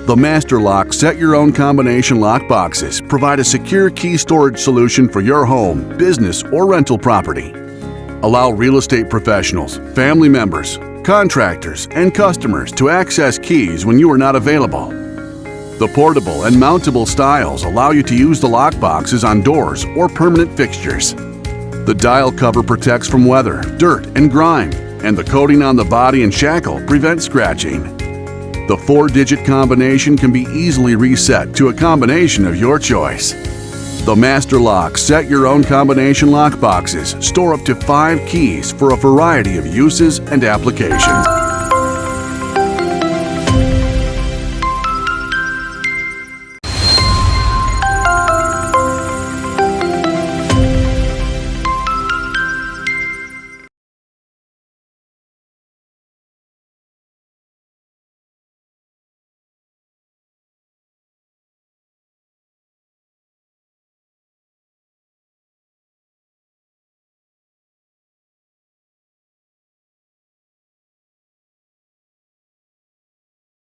The Master Lock set-your-own combination lock boxes provide a secure key storage solution for your home, business, or rental property. Allow real estate professionals, family members, contractors, and customers to access keys when you are not available. The portable and mountable styles allow you to use the lock boxes on doors or permanent fixtures. The dial cover protects from weather, dirt, and grime, and the coating on the body and shackle prevents scratching. The 4-digit combination can be easily reset to a combination of your choice. The Master Lock set-your-own combination lock boxes store up to 5 keys for a variety of uses and applications.